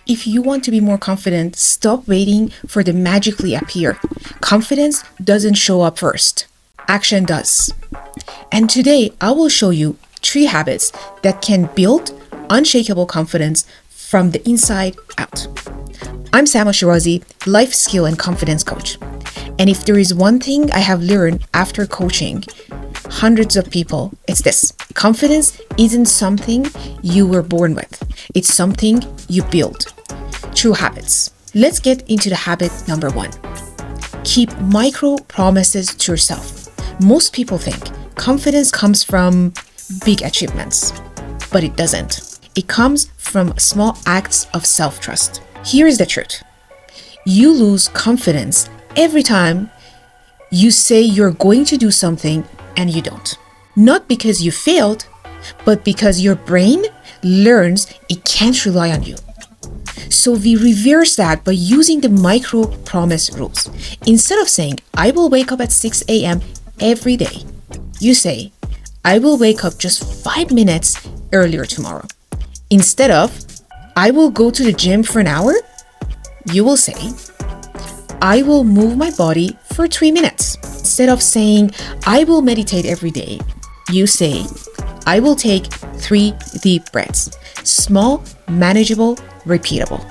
If you want to be more confident, stop waiting for the magically appear. Confidence doesn't show up first. Action does. And today I will show you 3 habits that can build unshakable confidence from the inside out. I'm Sama Shirazi, life skill and confidence coach. And if there is one thing I have learned after coaching hundreds of people, it's this. Confidence isn't something you were born with. It's something you build through habits. Let's get into the habit number 1. Keep micro promises to yourself. Most people think confidence comes from big achievements, but it doesn't. It comes from small acts of self-trust. Here is the truth. You lose confidence every time you say you're going to do something and you don't. Not because you failed, but because your brain learns it can't rely on you. So we reverse that by using the micro promise rules. Instead of saying, I will wake up at 6 a.m. every day, you say, I will wake up just 5 minutes earlier tomorrow. Instead of, I will go to the gym for an hour, you will say, I will move my body for 3 minutes. Instead of saying, I will meditate every day, you say, I will take 3 deep breaths. Small, manageable, repeatable.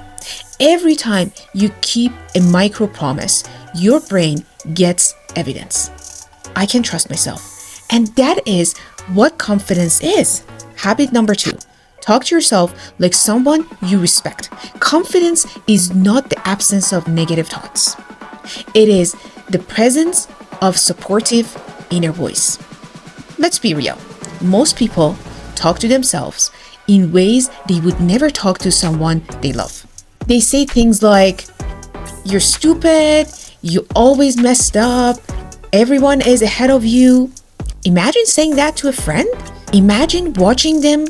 Every time you keep a micro promise, your brain gets evidence. I can trust myself. And that is what confidence is. Habit number 2. Talk to yourself like someone you respect. Confidence is not the absence of negative thoughts. It is the presence of supportive inner voice. Let's be real. Most people talk to themselves in ways they would never talk to someone they love. They say things like, you're stupid, you always messed up, everyone is ahead of you. Imagine saying that to a friend. Imagine watching them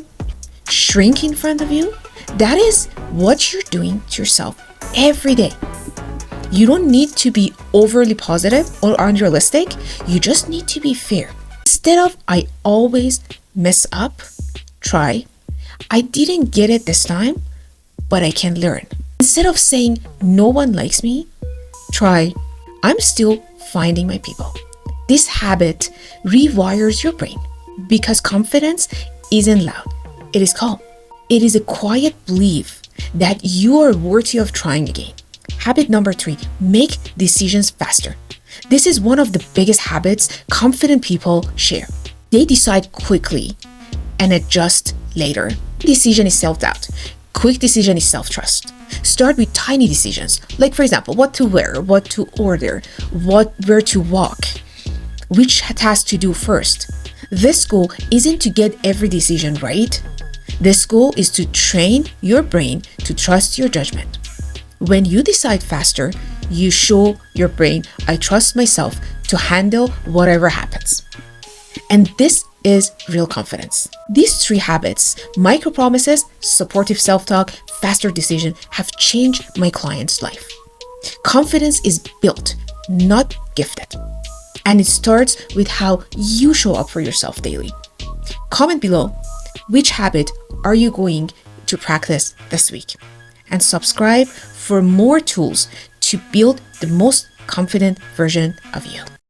shrink in front of you. That is what you're doing to yourself every day. You don't need to be overly positive or unrealistic. You just need to be fair. Instead of, I always mess up, try, I didn't get it this time, but I can learn. Instead of saying, no one likes me, try, I'm still finding my people. This habit rewires your brain because confidence isn't loud. It is calm. It is a quiet belief that you are worthy of trying again. Habit number 3, make decisions faster. This is one of the biggest habits confident people share. They decide quickly and adjust later. Decision is self-doubt. Quick decision is self-trust. Start with tiny decisions, like for example, what to wear, what to order, where to walk, which task to do first. This goal isn't to get every decision right. This goal is to train your brain to trust your judgment. When you decide faster, you show your brain, I trust myself to handle whatever happens. And this is real confidence. These 3 habits, micro promises, supportive self-talk, faster decision, have changed my client's life. Confidence is built, not gifted. And it starts with how you show up for yourself daily. Comment below, which habit are you going to practice this week? And subscribe for more tools to build the most confident version of you.